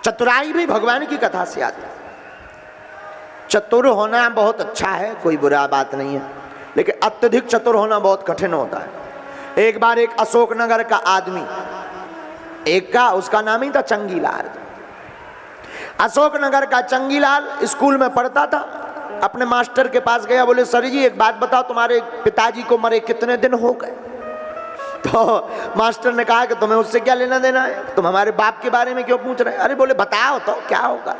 चतुराई भी भगवान की कथा से आती है। चतुर होना बहुत अच्छा है, कोई बुरा बात नहीं है, लेकिन अत्यधिक चतुर होना बहुत कठिन होता है। एक बार एक अशोकनगर का आदमी, एक का उसका नाम ही था चंगीलाल। अशोकनगर का चंगीलाल स्कूल में पढ़ता था। अपने मास्टर के पास गया, बोले सर जी एक बात बताओ, तुम्हारे पिताजी को मरे कितने दिन हो गए? तो मास्टर ने कहा कि तुम्हें उससे क्या लेना देना है, तुम हमारे बाप के बारे में क्यों पूछ रहे? अरे बोले बताओ तो क्या होगा।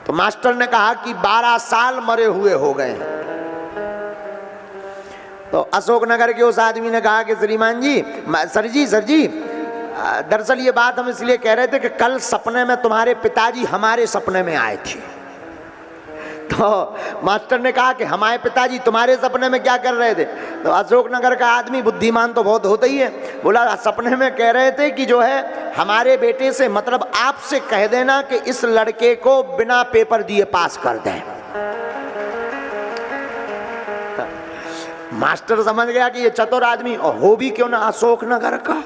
तो मास्टर ने कहा कि 12 साल मरे हुए हो गए हैं। तो अशोकनगर के उस आदमी ने कहा कि श्रीमान जी, सर जी दरअसल ये बात हम इसलिए कह रहे थे कि कल सपने में तुम्हारे पिताजी हमारे सपने में आए थे। तो मास्टर ने कहा कि हमारे पिताजी तुम्हारे सपने में क्या कर रहे थे? तो अशोकनगर का आदमी बुद्धिमान तो बहुत होता ही है, बोला सपने में कह रहे थे कि जो है हमारे बेटे से, मतलब आपसे कह देना कि इस लड़के को बिना पेपर दिए पास कर दें। मास्टर समझ गया कि ये चतुर आदमी, और हो भी क्यों ना अशोकनगर का,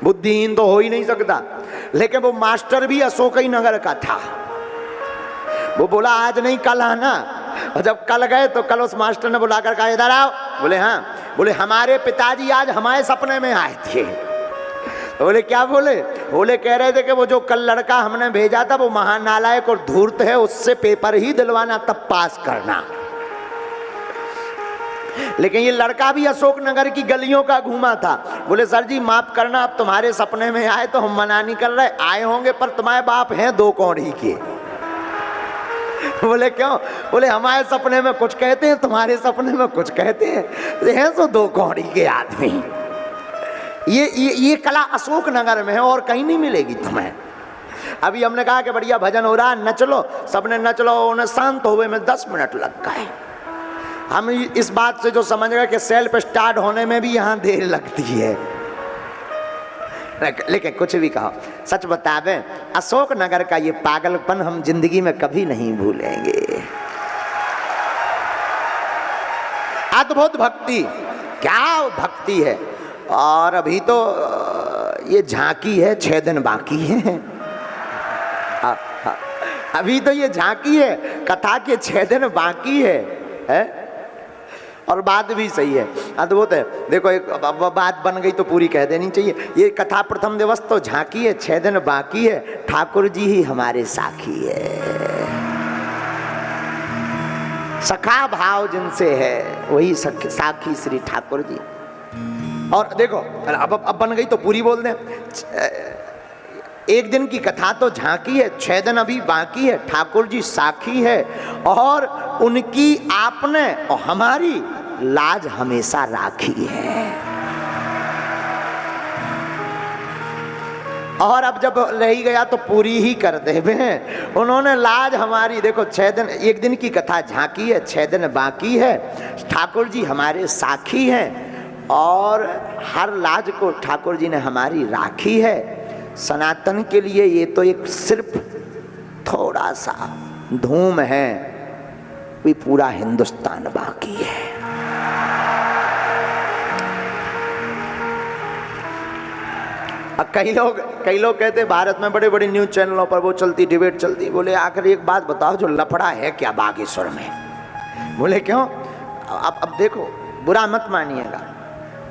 बुद्धिहीन तो हो ही नहीं सकता, लेकिन वो मास्टर भी अशोक ही नगर का था। वो बोला आज नहीं कल आना। और जब कल गए तो कल उस मास्टर ने बुलाकर कहा इधर आओ। बोले हाँ। बोले हमारे पिताजी आज हमारे सपने में आए थे। बोले क्या बोले? बोले कह रहे थे कि वो जो कल लड़का हमने भेजा था वो महानालायक और धूर्त है, उससे पेपर ही दिलवाना तब पास करना। लेकिन ये लड़का भी अशोकनगर की गलियों का घूमा था। बोले सर जी माफ करना, अब तुम्हारे सपने में आए तो हम मना नहीं कर रहे, आए होंगे पर तुम्हारे बाप हैं 2 कौड़ी के। बोले क्यों? बोले हमारे सपने में कुछ कहते हैं, तुम्हारे सपने में कुछ कहते हैं तो 2 कौड़ी के आदमी। ये कला अशोकनगर में है और कहीं नहीं मिलेगी तुम्हें। अभी हमने कहा कि बढ़िया भजन हो रहा, नच लो, सबने नच लो, उन्हें शांत हुए में 10 मिनट लग गए। हम इस बात से जो समझ गए कि सेल्फ स्टार्ट होने में भी यहाँ देर लगती है। लेकिन कुछ भी कहो, सच बतावे अशोकनगर का ये पागलपन हम जिंदगी में कभी नहीं भूलेंगे। अद्भुत भक्ति, क्या भक्ति है। और अभी तो ये झांकी है, 6 दिन बाकी है। अभी तो ये झांकी है, कथा के 6 दिन बाकी है? और बात भी सही है, अद्भुत है। देखो एक बात बन गई तो पूरी कह देनी चाहिए। ये कथा प्रथम दिवस तो झांकी है, 6 दिन बाकी है, ठाकुर जी ही हमारे साखी है। सखा भाव जिनसे है वही साखी श्री ठाकुर जी। और देखो अब बन गई तो पूरी बोल दें। 1 दिन की कथा तो झांकी है, 6 दिन अभी बाकी है, ठाकुर जी साखी है और उनकी आपने और हमारी लाज हमेशा राखी है। और अब जब रह गया तो पूरी ही कर दे हैं। उन्होंने लाज हमारी, देखो 6 दिन, 1 दिन की कथा झांकी है, 6 दिन बाकी है, ठाकुर जी हमारे साखी हैं और हर लाज को ठाकुर जी ने हमारी राखी है। सनातन के लिए ये तो एक सिर्फ थोड़ा सा धूम है, भी पूरा हिंदुस्तान बाकी है। अब कई लोग कहते हैं भारत में बड़े बड़े न्यूज चैनलों पर वो चलती, डिबेट चलती। बोले आखिर एक बात बताओ, जो लफड़ा है क्या बागेश्वर में? बोले क्यों? अब देखो, बुरा मत मानिएगा,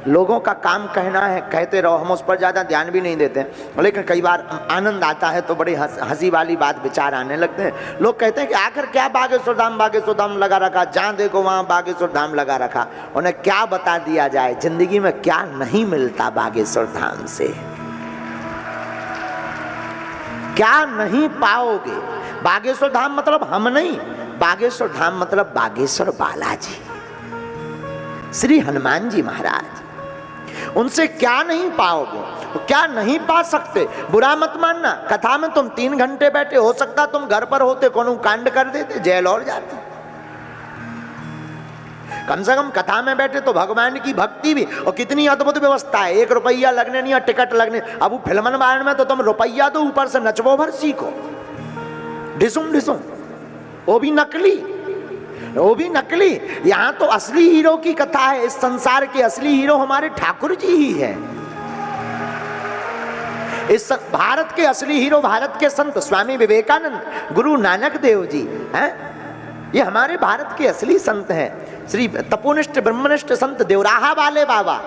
लोगों का काम कहना है, कहते रहो, हम उस पर ज़्यादा ध्यान भी नहीं देते। लेकिन कई बार आनंद आता है तो बड़ी हंसी वाली बात विचार आने लगते हैं। लोग कहते हैं कि आखिर क्या बागेश्वर धाम लगा रखा, जहाँ देखो वहाँ बागेश्वर धाम लगा रखा। उन्हें क्या बता दिया जाए, जिंदगी में क्या नहीं मिलता बागेश्वर धाम से, क्या नहीं पाओगे। बागेश्वर धाम मतलब हम नहीं, बागेश्वर धाम मतलब बागेश्वर बालाजी, श्री हनुमान जी महाराज। उनसे क्या नहीं पाओगे, क्या नहीं पा सकते। बुरा मत मानना, कथा में तुम 3 घंटे बैठे, हो सकता तुम घर पर होते कोनो कांड कर देते, जेल और जाते। कम से कम कथा में बैठे तो भगवान की भक्ति भी, और कितनी अद्भुत व्यवस्था है, 1 रुपया लगने नहीं, टिकट लगने। अब वो फिल्मन बारण में तो तुम रुपया दो, ऊपर से नचबो भर सीखो, ढिसुम ढिसुम, वो भी नकली, वो भी नकली। यहाँ तो असली हीरो की कथा है। इस संसार के असली हीरो हमारे ठाकुर जी ही हैं। इस भारत के असली हीरो, भारत के संत स्वामी विवेकानंद, गुरु नानक देव जी हैं, ये हमारे भारत के असली संत हैं। श्री तपोनिष्ठ ब्रह्मनिष्ठ संत देवराहा वाले बाबा,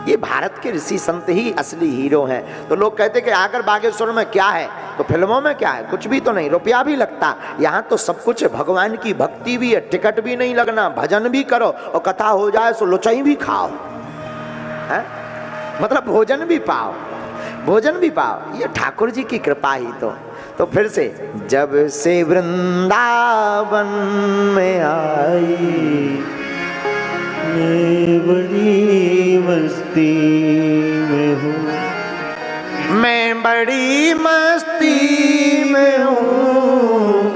ये भारत के ऋषि संत ही असली हीरो हैं। तो लोग कहते कि आकर बागेश्वर में क्या है, तो फिल्मों में क्या है, कुछ भी तो नहीं, रुपया भी लगता, यहाँ तो सब कुछ है। भगवान की भक्ति भी है, टिकट भी नहीं लगना, भजन भी करो और कथा हो जाए तो लुचाई भी खाओ, है? मतलब भोजन भी पाओ, भोजन भी पाओ, ये ठाकुर जी की कृपा ही तो फिर से, जब से वृंदावन में आई मैं बड़ी मस्ती में हूँ, मैं बड़ी मस्ती में हूँ,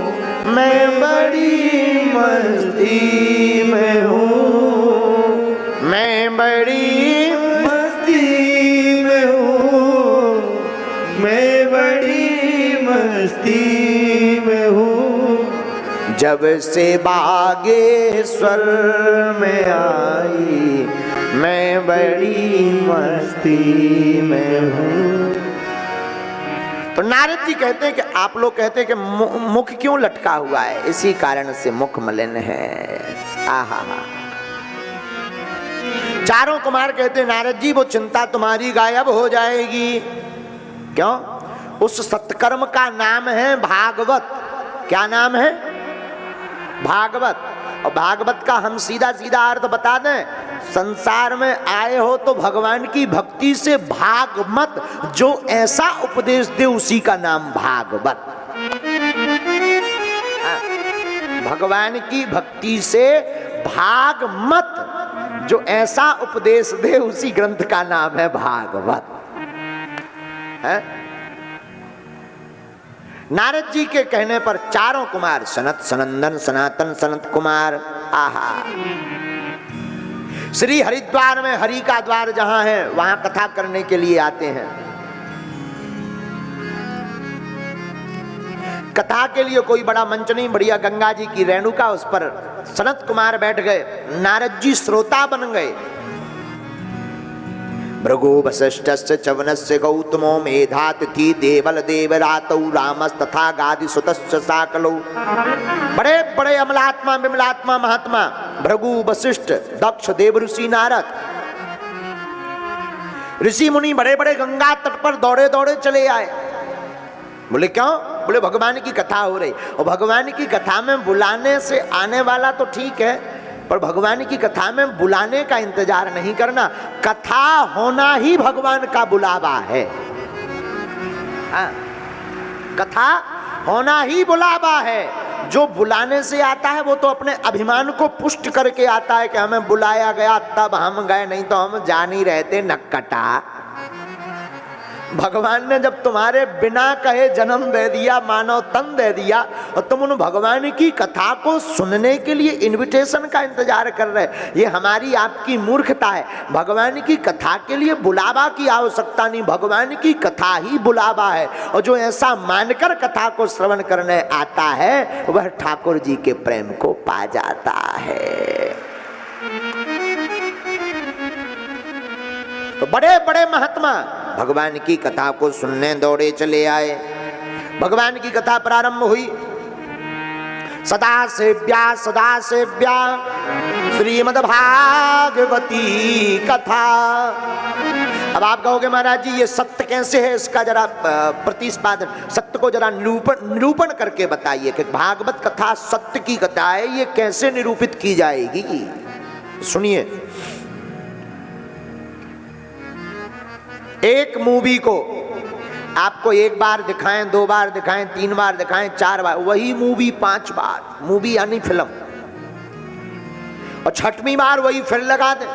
मैं बड़ी मस्ती में हूँ, मैं बड़ी मस्ती में हूँ, मैं बड़ी मस्ती में हूँ। जब से बागेश्वर में आई मैं बड़ी मस्ती में हूँ। तो नारद जी कहते हैं कि आप लोग कहते हैं कि मुख क्यों लटका हुआ है, इसी कारण से मुख मलिन है। आहा, चारों कुमार कहते हैं नारद जी वो चिंता तुम्हारी गायब हो जाएगी। क्यों? उस सत्कर्म का नाम है भागवत। क्या नाम है? भागवत। और भागवत का हम सीधा सीधा अर्थ बता दें, संसार में आए हो तो भगवान की भक्ति से भाग मत, जो ऐसा उपदेश दे उसी का नाम भागवत। भगवान की भक्ति से भाग मत, जो ऐसा उपदेश दे उसी ग्रंथ का नाम है भागवत, है? नारद जी के कहने पर चारों कुमार, सनत, सनंदन, सनातन, सनत कुमार, आहा, श्री हरिद्वार में हरि का द्वार जहां है वहां कथा करने के लिए आते हैं। कथा के लिए कोई बड़ा मंच नहीं, बढ़िया गंगा जी की रेणुका, उस पर सनत कुमार बैठ गए, नारद जी श्रोता बन गए। भृगु वसिष्ठस्य चवनस्य गौतमो मेधातिथि देवल देवरातौ रामस्तथा गादि सुतस्य साकलौ। बड़े बड़े अमलात्मा विमलात्मा महात्मा भृगु वशिष्ठ दक्ष देव ऋषि नारद ऋषि मुनि बड़े बड़े गंगा तट पर दौड़े दौड़े चले आए। बोले क्यों? बोले भगवान की कथा हो रही। और भगवान की कथा में बुलाने से आने वाला तो ठीक है, पर भगवान की कथा में बुलाने का इंतजार नहीं करना। कथा होना ही भगवान का बुलावा है। कथा होना ही बुलावा है। जो बुलाने से आता है वो तो अपने अभिमान को पुष्ट करके आता है कि हमें बुलाया गया तब हम गए, नहीं तो हम जान ही रहते नक्कटा। भगवान ने जब तुम्हारे बिना कहे जन्म दे दिया, मानव तन दे दिया, और तुम उन भगवान की कथा को सुनने के लिए इनविटेशन का इंतजार कर रहे, ये हमारी आपकी मूर्खता है। भगवान की कथा के लिए बुलावा की आवश्यकता नहीं, भगवान की कथा ही बुलावा है। और जो ऐसा मानकर कथा को श्रवण करने आता है वह ठाकुर जी के प्रेम को पा जाता है। तो बड़े बड़े महात्मा भगवान की कथा को सुनने दौड़े चले आए। भगवान की कथा प्रारंभ हुई। सदा सेव्या श्रीमद् भागवती कथा। अब आप कहोगे महाराज जी ये सत्य कैसे है, इसका जरा प्रतिपादन, सत्य को जरा निरूपण करके बताइए कि भागवत कथा सत्य की कथा है, ये कैसे निरूपित की जाएगी। सुनिए, एक मूवी को आपको एक बार दिखाएं, दो बार दिखाएं, तीन बार दिखाएं, चार बार, वही मूवी 5 बार, मूवी यानी फिल्म, और छठवीं बार वही फिर लगा दे,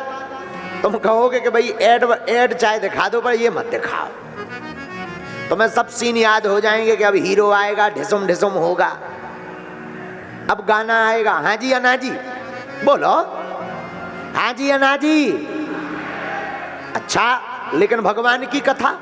तुम कहोगे कि भाई एड चाहे दिखा दो पर ये मत दिखाओ। तुम्हें सब सीन याद हो जाएंगे कि अब हीरो आएगा, ढिसुम ढिसुम होगा, अब गाना आएगा, हाँ जी अना जी बोलो, हाँ जी अना जी। अच्छा, लेकिन भगवान की कथा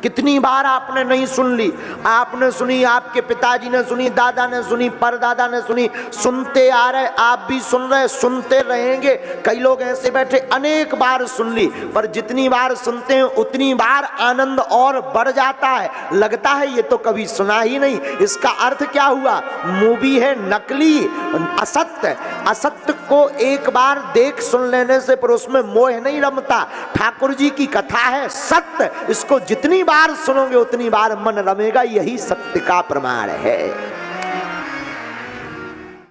कितनी बार आपने नहीं सुन ली, आपने सुनी, आपके पिताजी ने सुनी, दादा ने सुनी, परदादा ने सुनी, सुनते आ रहे, आप भी सुन रहे, सुनते रहेंगे। कई लोग ऐसे बैठे अनेक बार सुन ली, पर जितनी बार सुनते हैं उतनी बार आनंद और बढ़ जाता है, लगता है ये तो कभी सुना ही नहीं। इसका अर्थ क्या हुआ? मूवी है नकली, असत्य। असत्य को एक बार देख सुन लेने से पर उसमें मोह नहीं रमता। ठाकुर जी की कथा है सत्य, इसको जितनी बार सुनोगे उतनी बार मन रमेगा, यही सत्य का प्रमाण है।